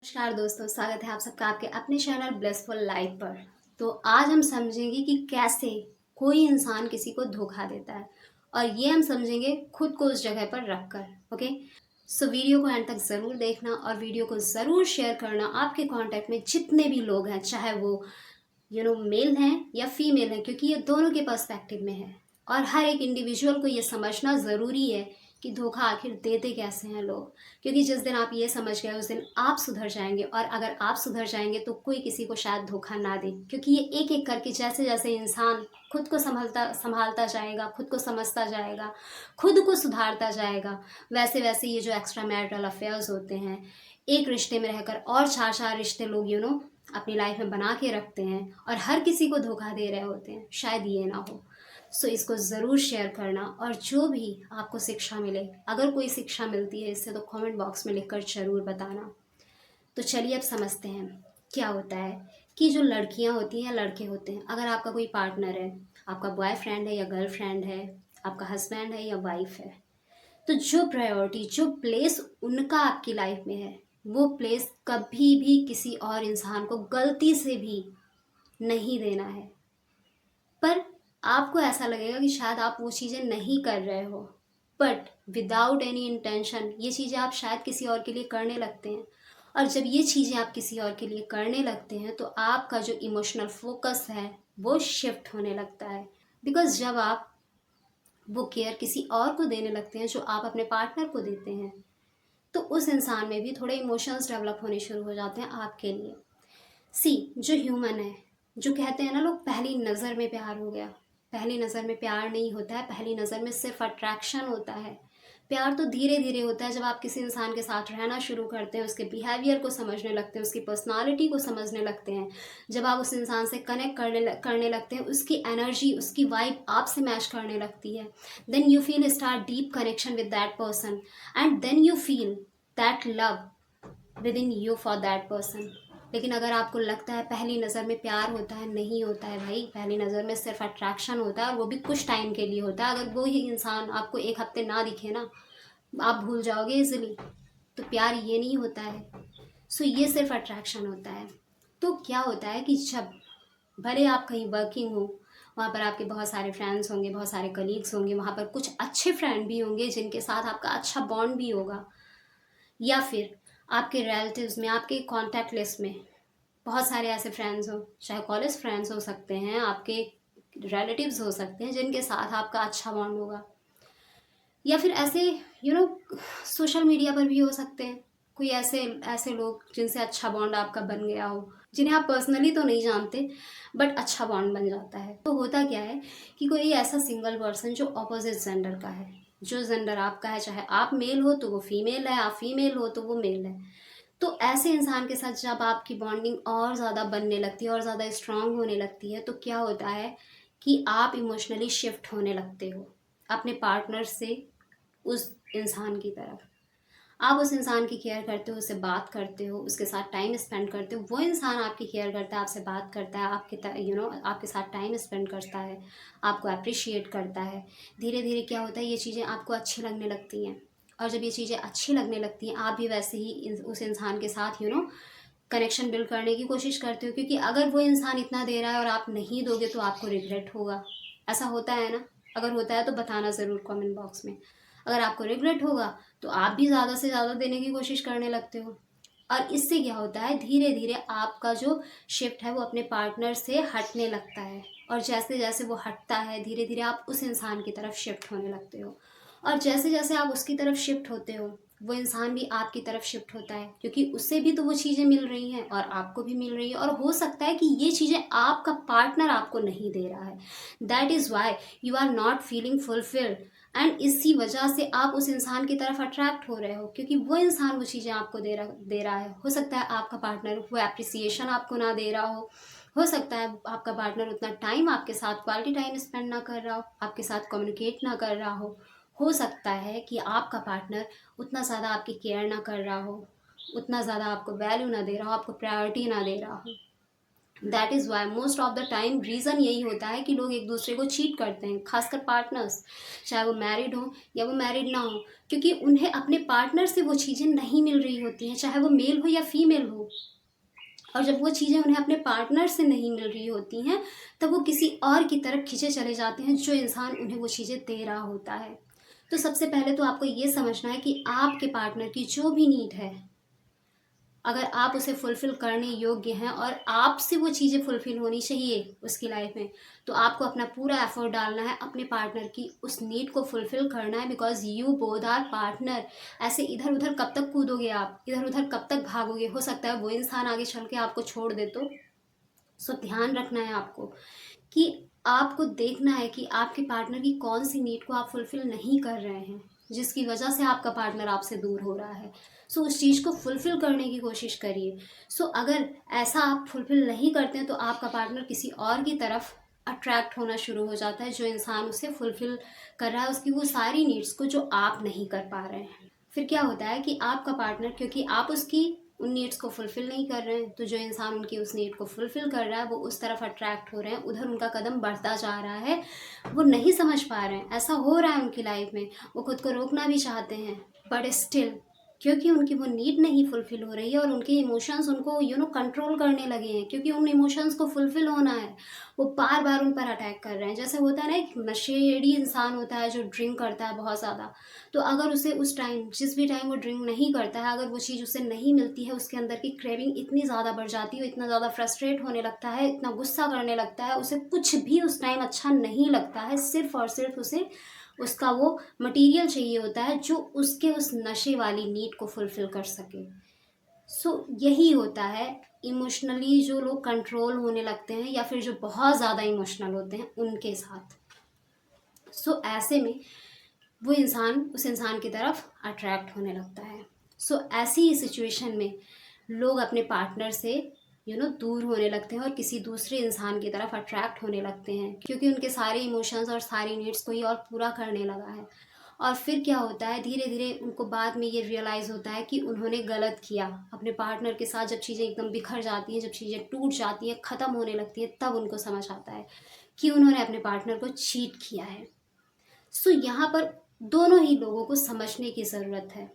नमस्कार दोस्तों, स्वागत है आप सबका आपके अपने चैनल ब्लेसफुल लाइफ पर। तो आज हम समझेंगे कि कैसे कोई इंसान किसी को धोखा देता है, और ये हम समझेंगे खुद को उस जगह पर रखकर। ओके, सो वीडियो को एंड तक ज़रूर देखना और वीडियो को ज़रूर शेयर करना आपके कांटेक्ट में जितने भी लोग हैं, चाहे वो मेल हैं या फीमेल हैं, क्योंकि ये दोनों के पर्सपेक्टिव में है। और हर एक इंडिविजुअल को ये समझना ज़रूरी है कि धोखा आखिर देते कैसे हैं लोग, क्योंकि जिस दिन आप ये समझ गए उस दिन आप सुधर जाएंगे। और अगर आप सुधर जाएंगे तो कोई किसी को शायद धोखा ना दे, क्योंकि ये एक एक करके जैसे जैसे इंसान खुद को संभालता जाएगा, खुद को समझता जाएगा, खुद को सुधारता जाएगा, वैसे वैसे ये जो एक्स्ट्रा मैरिटल अफेयर्स होते हैं, एक रिश्ते में रहकर और चार चार रिश्ते लोग अपनी लाइफ में बना के रखते हैं और हर किसी को धोखा दे रहे होते हैं, शायद ये ना हो। सो इसको ज़रूर शेयर करना, और जो भी आपको शिक्षा मिले, अगर कोई शिक्षा मिलती है इससे, तो कमेंट बॉक्स में लिखकर ज़रूर बताना। तो चलिए अब समझते हैं क्या होता है कि जो लड़कियां होती हैं, लड़के होते हैं, अगर आपका कोई पार्टनर है, आपका बॉयफ्रेंड है या गर्लफ्रेंड है, आपका हस्बैंड है या वाइफ है, तो जो प्रायोरिटी, जो प्लेस उनका आपकी लाइफ में है, वो प्लेस कभी भी किसी और इंसान को गलती से भी नहीं देना है। पर आपको ऐसा लगेगा कि शायद आप वो चीज़ें नहीं कर रहे हो, बट विदाउट एनी इंटेंशन ये चीज़ें आप शायद किसी और के लिए करने लगते हैं। और जब ये चीज़ें आप किसी और के लिए करने लगते हैं तो आपका जो इमोशनल फोकस है वो शिफ्ट होने लगता है। बिकॉज जब आप वो केयर किसी और को देने लगते हैं जो आप अपने पार्टनर को देते हैं, तो उस इंसान में भी थोड़े इमोशंस डेवलप होने शुरू हो जाते हैं आपके लिए। जो ह्यूमन है, जो कहते हैं ना लोग, पहली नज़र में प्यार हो गया। पहली नज़र में प्यार नहीं होता है, पहली नज़र में सिर्फ अट्रैक्शन होता है। प्यार तो धीरे धीरे होता है, जब आप किसी इंसान के साथ रहना शुरू करते हैं, उसके बिहेवियर को समझने लगते हैं, उसकी पर्सनालिटी को समझने लगते हैं, जब आप उस इंसान से कनेक्ट करने लगते हैं, उसकी एनर्जी, उसकी वाइब आपसे मैच करने लगती है, then you feel start deep connection with that person, and then you feel that love with in you for that person. लेकिन अगर आपको लगता है पहली नज़र में प्यार होता है, नहीं होता है भाई। पहली नज़र में सिर्फ अट्रैक्शन होता है, और वो भी कुछ टाइम के लिए होता है। अगर वो ही इंसान आपको एक हफ्ते ना दिखे ना, आप भूल जाओगे इजीली। तो प्यार ये नहीं होता है। ये सिर्फ अट्रैक्शन होता है। तो क्या होता है कि जब भले आप कहीं वर्किंग हो, वहाँ पर आपके बहुत सारे फ्रेंड्स होंगे, बहुत सारे कलीग्स होंगे, वहाँ पर कुछ अच्छे फ्रेंड भी होंगे जिनके साथ आपका अच्छा बॉन्ड भी होगा, या फिर आपके रिलेटिव्स में, आपके कॉन्टैक्ट लिस्ट में बहुत सारे ऐसे फ्रेंड्स हो, चाहे कॉलेज फ्रेंड्स हो सकते हैं, आपके रिलेटिव्स हो सकते हैं जिनके साथ आपका अच्छा बॉन्ड होगा, या फिर ऐसे सोशल मीडिया पर भी हो सकते हैं कोई ऐसे ऐसे लोग जिनसे अच्छा बॉन्ड आपका बन गया हो, जिन्हें आप पर्सनली तो नहीं जानते, बट अच्छा बॉन्ड बन जाता है। तो होता क्या है कि कोई ऐसा सिंगल पर्सन जो अपोजिट जेंडर का है, जो जेंडर आपका है, चाहे आप मेल हो तो वो फीमेल है, आप फीमेल हो तो वो मेल है, तो ऐसे इंसान के साथ जब आपकी बॉन्डिंग और ज़्यादा बनने लगती है और ज़्यादा स्ट्रांग होने लगती है, तो क्या होता है कि आप इमोशनली शिफ्ट होने लगते हो अपने पार्टनर से उस इंसान की तरफ। आप उस इंसान की केयर करते हो, उससे बात करते हो, उसके साथ टाइम स्पेंड करते हो, वो इंसान आपकी केयर करता है, आपसे बात करता है, आपके साथ टाइम स्पेंड करता है, आपको अप्रिशिएट करता है। धीरे धीरे क्या होता है, ये चीज़ें आपको अच्छी लगने लगती हैं। और जब ये चीज़ें अच्छी लगने लगती हैं, आप भी वैसे ही उस इंसान के साथ कनेक्शन बिल्ड करने की कोशिश करते हो, क्योंकि अगर वो इंसान इतना दे रहा है और आप नहीं दोगे तो आपको रिग्रेट होगा। ऐसा होता है ना? अगर होता है तो बताना ज़रूर कमेंट बॉक्स में। अगर आपको रिग्रेट होगा तो आप भी ज़्यादा से ज़्यादा देने की कोशिश करने लगते हो, और इससे क्या होता है, धीरे धीरे आपका जो शिफ्ट है वो अपने पार्टनर से हटने लगता है। और जैसे जैसे वो हटता है, धीरे धीरे आप उस इंसान की तरफ शिफ्ट होने लगते हो, और जैसे जैसे आप उसकी तरफ शिफ्ट होते हो, वो इंसान भी आपकी तरफ शिफ्ट होता है, क्योंकि उससे भी तो वो चीज़ें मिल रही हैं और आपको भी मिल रही है। और हो सकता है कि ये चीज़ें आपका पार्टनर आपको नहीं दे रहा है, that is why you are not feeling fulfilled, एंड इसी वजह से आप उस इंसान की तरफ अट्रैक्ट हो रहे हो, क्योंकि वो इंसान वो चीज़ें आपको दे रहा है। हो सकता है आपका पार्टनर वो एप्रिसिएशन आपको ना दे रहा हो सकता है आपका पार्टनर उतना टाइम आपके साथ क्वालिटी टाइम स्पेंड ना कर रहा हो, आपके साथ कम्युनिकेट ना कर रहा हो सकता है कि आपका पार्टनर उतना ज़्यादा आपकी केयर ना कर रहा हो, उतना ज़्यादा आपको वैल्यू ना दे रहा हो, आपको प्रायोरिटी ना दे रहा हो। That is why most of the time reason यही होता है कि लोग एक दूसरे को चीट करते हैं, खासकर पार्टनर्स, चाहे वो मैरिड हो या वो मैरिड ना हो, क्योंकि उन्हें अपने पार्टनर से वो चीज़ें नहीं मिल रही होती हैं, चाहे वो मेल हो या फीमेल हो। और जब वो चीज़ें उन्हें अपने पार्टनर से नहीं मिल रही होती हैं, तब वो किसी और की तरफ खींचे चले जाते हैं, जो इंसान उन्हें वो चीज़ें दे रहा होता है। तो सबसे पहले तो आपको ये समझना है कि आपके पार्टनर की जो भी नीड है, अगर आप उसे फुलफ़िल करने योग्य हैं और आपसे वो चीज़ें फुलफ़िल होनी चाहिए उसकी लाइफ में, तो आपको अपना पूरा एफ़र्ट डालना है, अपने पार्टनर की उस नीड को फुलफ़िल करना है, because you both are partner. ऐसे इधर-उधर कब तक कूदोगे आप? इधर-उधर कब तक भागोगे? हो सकता है वो इंसान आगे चल के आपको छोड़ दे तो। सो ध्यान रखना है आपको कि आपको देखना है कि आपके पार्टनर की कौन-सी नीड को आप फुलफ़िल नहीं कर रहे हैं, जिसकी वजह से आपका पार्टनर आपसे दूर हो रहा है। सो उस चीज़ को फुलफ़िल करने की कोशिश करिए। सो अगर ऐसा आप फुलफ़िल नहीं करते हैं, तो आपका पार्टनर किसी और की तरफ अट्रैक्ट होना शुरू हो जाता है, जो इंसान उसे फुलफ़िल कर रहा है उसकी वो सारी नीड्स को, जो आप नहीं कर पा रहे हैं। फिर क्या होता है कि आपका पार्टनर, क्योंकि आप उसकी उन नीड्स को फुलफ़िल नहीं कर रहे हैं, तो जो इंसान उनकी उस नीड को फुलफ़िल कर रहा है, वो उस तरफ अट्रैक्ट हो रहे हैं, उधर उनका कदम बढ़ता जा रहा है। वो नहीं समझ पा रहे हैं, ऐसा हो रहा है उनकी लाइफ में, वो खुद को रोकना भी चाहते हैं, बट स्टिल, क्योंकि उनकी वो नीड नहीं फुलफ़िल हो रही है और उनके इमोशंस उनको कंट्रोल करने लगे हैं, क्योंकि उन इमोशंस को फुलफ़िल होना है, वो बार-बार उन पर अटैक कर रहे हैं। जैसे होता है ना, एक नशेड़ी इंसान होता है जो ड्रिंक करता है बहुत ज़्यादा, तो अगर उसे उस टाइम, जिस भी टाइम वो ड्रिंक नहीं करता है, अगर वो चीज़ उसे नहीं मिलती है, उसके अंदर की क्रेविंग इतनी ज़्यादा बढ़ जाती है, इतना ज़्यादा फ्रस्ट्रेट होने लगता है, इतना गुस्सा करने लगता है, उसे कुछ भी उस टाइम अच्छा नहीं लगता है, सिर्फ़ और सिर्फ़ उसे उसका वो मटीरियल चाहिए होता है, जो उसके उस नशे वाली नीड को फुलफ़िल कर सके। सो यही होता है इमोशनली जो लोग कंट्रोल होने लगते हैं, या फिर जो बहुत ज़्यादा इमोशनल होते हैं उनके साथ। सो ऐसे में वो इंसान उस इंसान की तरफ अट्रैक्ट होने लगता है। सो ऐसी ही सिचुएशन में लोग अपने पार्टनर से दूर होने लगते हैं और किसी दूसरे इंसान की तरफ अट्रैक्ट होने लगते हैं, क्योंकि उनके सारे इमोशंस और सारी नीड्स कोई और पूरा करने लगा है। और फिर क्या होता है, धीरे धीरे उनको बाद में ये रियलाइज़ होता है कि उन्होंने गलत किया अपने पार्टनर के साथ। जब चीज़ें एकदम बिखर जाती हैं, जब चीज़ें टूट जाती हैं, ख़त्म होने लगती हैं, तब उनको समझ आता है कि उन्होंने अपने पार्टनर को चीट किया है। सो यहाँ पर दोनों ही लोगों को समझने की ज़रूरत है।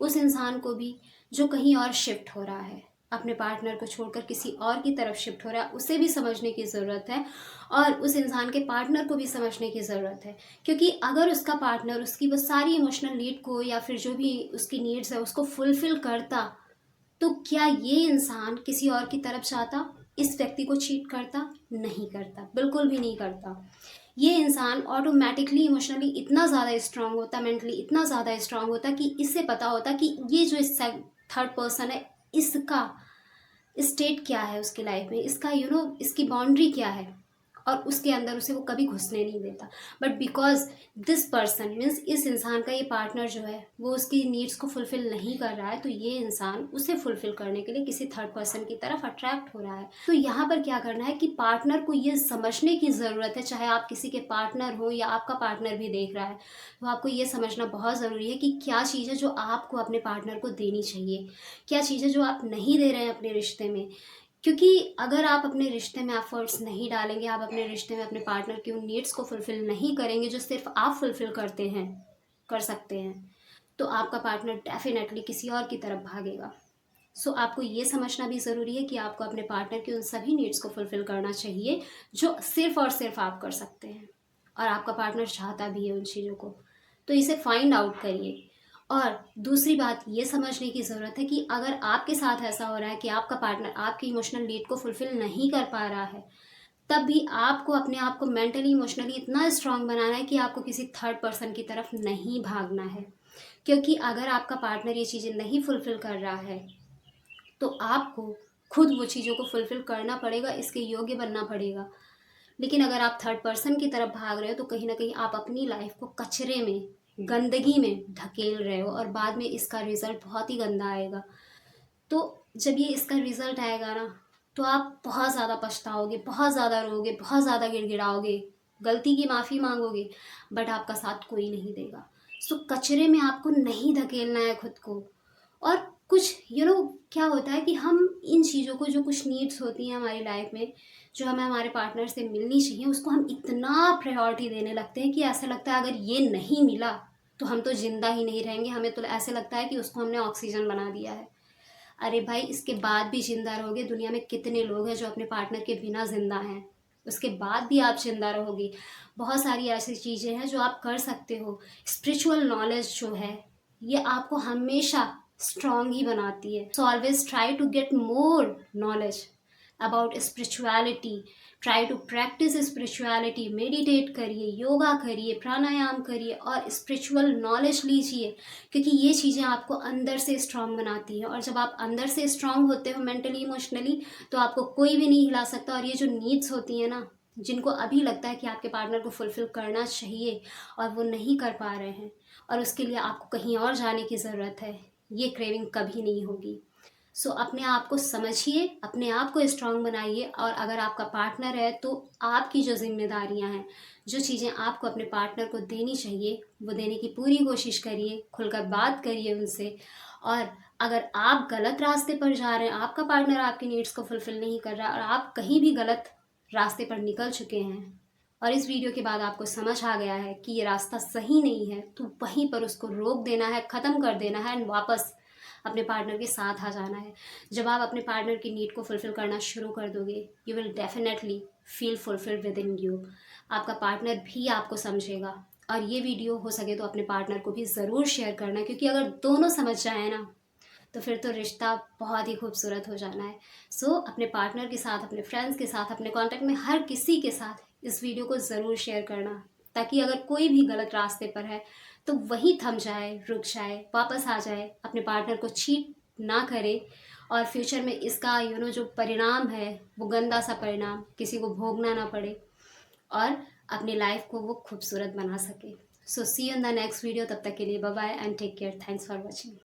उस इंसान को भी जो कहीं और शिफ्ट हो रहा है, अपने पार्टनर को छोड़कर किसी और की तरफ शिफ्ट हो रहा है, उसे भी समझने की ज़रूरत है। और उस इंसान के पार्टनर को भी समझने की ज़रूरत है, क्योंकि अगर उसका पार्टनर उसकी वो सारी इमोशनल नीड को, या फिर जो भी उसकी नीड्स है उसको फुलफ़िल करता, तो क्या ये इंसान किसी और की तरफ जाता, इस व्यक्ति को चीट करता? नहीं करता, बिल्कुल भी नहीं करता। ये इंसान ऑटोमेटिकली इमोशनली इतना ज़्यादा स्ट्रांग होता, मेंटली इतना ज़्यादा स्ट्रांग होता कि इससे पता होता कि ये जो इस थर्ड पर्सन है, इसका स्टेट क्या है उसकी लाइफ में, इसका इसकी बाउंड्री क्या है, और उसके अंदर उसे वो कभी घुसने नहीं देता। But because this person means, इस इंसान का ये पार्टनर जो है वो उसकी नीड्स को फुलफ़िल नहीं कर रहा है, तो ये इंसान उसे फुलफ़िल करने के लिए किसी थर्ड पर्सन की तरफ अट्रैक्ट हो रहा है। तो यहाँ पर क्या करना है कि पार्टनर को ये समझने की ज़रूरत है, चाहे आप किसी के पार्टनर हो या आपका पार्टनर भी देख रहा है, तो आपको ये समझना बहुत ज़रूरी है कि क्या चीज़ है जो आपको अपने पार्टनर को देनी चाहिए, क्या चीज़ है जो आप नहीं दे रहे हैं अपने रिश्ते में। क्योंकि अगर आप अपने रिश्ते में एफर्ट्स नहीं डालेंगे, आप अपने रिश्ते में अपने पार्टनर की उन नीड्स को फुलफ़िल नहीं करेंगे जो सिर्फ आप फुलफ़िल कर सकते हैं, तो आपका पार्टनर डेफिनेटली किसी और की तरफ भागेगा। सो आपको ये समझना भी ज़रूरी है कि आपको अपने पार्टनर की उन सभी नीड्स को फुलफ़िल करना चाहिए जो सिर्फ़ और सिर्फ आप कर सकते हैं, और आपका पार्टनर चाहता भी है उन चीज़ों को। तो इसे फाइंड आउट करिए। और दूसरी बात ये समझने की ज़रूरत है कि अगर आपके साथ ऐसा हो रहा है कि आपका पार्टनर आपकी इमोशनल नीड को फुलफ़िल नहीं कर पा रहा है, तब भी आपको अपने आप को मेंटली इमोशनली इतना स्ट्रांग बनाना है कि आपको किसी थर्ड पर्सन की तरफ नहीं भागना है। क्योंकि अगर आपका पार्टनर ये चीज़ें नहीं फुलफ़िल कर रहा है, तो आपको खुद वो चीज़ों को फुलफ़िल करना पड़ेगा, इसके योग्य बनना पड़ेगा। लेकिन अगर आप थर्ड पर्सन की तरफ भाग रहे हो, तो कहीं न कहीं आप अपनी लाइफ़ को कचरे में, गंदगी में ढकेल रहे हो, और बाद में इसका रिज़ल्ट बहुत ही गंदा आएगा। तो जब ये इसका रिज़ल्ट आएगा ना, तो आप बहुत ज़्यादा पछताओगे, बहुत ज़्यादा रोओगे, बहुत ज़्यादा गिड़गिड़ाओगे, गलती की माफ़ी माँगोगे, बट आपका साथ कोई नहीं देगा। सो कचरे में आपको नहीं धकेलना है खुद को। और कुछ क्या होता है कि हम इन चीज़ों को, जो कुछ नीड्स होती हैं हमारी लाइफ में, जो हमें हमारे पार्टनर से मिलनी चाहिए, उसको हम इतना प्रायोरिटी देने लगते हैं कि ऐसा लगता है अगर ये नहीं मिला तो हम तो ज़िंदा ही नहीं रहेंगे। हमें तो ऐसे लगता है कि उसको हमने ऑक्सीजन बना दिया है। अरे भाई, इसके बाद भी ज़िंदा रहोगे। दुनिया में कितने लोग हैं जो अपने पार्टनर के बिना ज़िंदा हैं, उसके बाद भी आप ज़िंदा रहोगी। बहुत सारी ऐसी चीज़ें हैं जो आप कर सकते हो। स्पिरिचुअल नॉलेज जो है, ये आपको हमेशा स्ट्रांग ही बनाती है। So always try to get more knowledge about spirituality. Try to practise spirituality. Meditate करिए, योगा करिए, प्राणायाम करिए और स्पिरिचुअल नॉलेज लीजिए, क्योंकि ये चीज़ें आपको अंदर से स्ट्रांग बनाती है। और जब आप अंदर से स्ट्रांग होते हो मेंटली, इमोशनली, तो आपको कोई भी नहीं हिला सकता। और ये जो नीड्स होती हैं ना, जिनको अभी लगता है कि आपके पार्टनर को फुलफ़िल करना चाहिए और वो नहीं कर पा रहे हैं और उसके लिए आपको कहीं और जाने की ज़रूरत है, ये क्रेविंग कभी नहीं होगी। सो अपने आप को समझिए, अपने आप को स्ट्रांग बनाइए। और अगर आपका पार्टनर है तो आपकी जो जिम्मेदारियां हैं, जो चीज़ें आपको अपने पार्टनर को देनी चाहिए, वो देने की पूरी कोशिश करिए। खुलकर बात करिए उनसे। और अगर आप गलत रास्ते पर जा रहे हैं, आपका पार्टनर आपकी नीड्स को फुलफ़िल नहीं कर रहा और आप कहीं भी गलत रास्ते पर निकल चुके हैं और इस वीडियो के बाद आपको समझ आ गया है कि ये रास्ता सही नहीं है, तो वहीं पर उसको रोक देना है, ख़त्म कर देना है एंड वापस अपने पार्टनर के साथ आ जाना है। जब आप अपने पार्टनर की नीड को फुलफ़िल करना शुरू कर दोगे, you will definitely feel fulfilled with in you. आपका पार्टनर भी आपको समझेगा। और ये वीडियो हो सके तो अपने पार्टनर को भी ज़रूर शेयर करना, क्योंकि अगर दोनों समझ जाए ना, तो फिर तो रिश्ता बहुत ही खूबसूरत हो जाना है। सो अपने पार्टनर के साथ, अपने फ्रेंड्स के साथ, अपने कांटेक्ट में हर किसी के साथ इस वीडियो को ज़रूर शेयर करना, ताकि अगर कोई भी गलत रास्ते पर है तो वहीं थम जाए, रुक जाए, वापस आ जाए, अपने पार्टनर को चीट ना करे और फ्यूचर में इसका जो परिणाम है, वो गंदा सा परिणाम किसी को भोगना ना पड़े और अपनी लाइफ को वो खूबसूरत बना सके। So see you in the next video. तब तक के लिए bye bye and take care. Thanks for watching.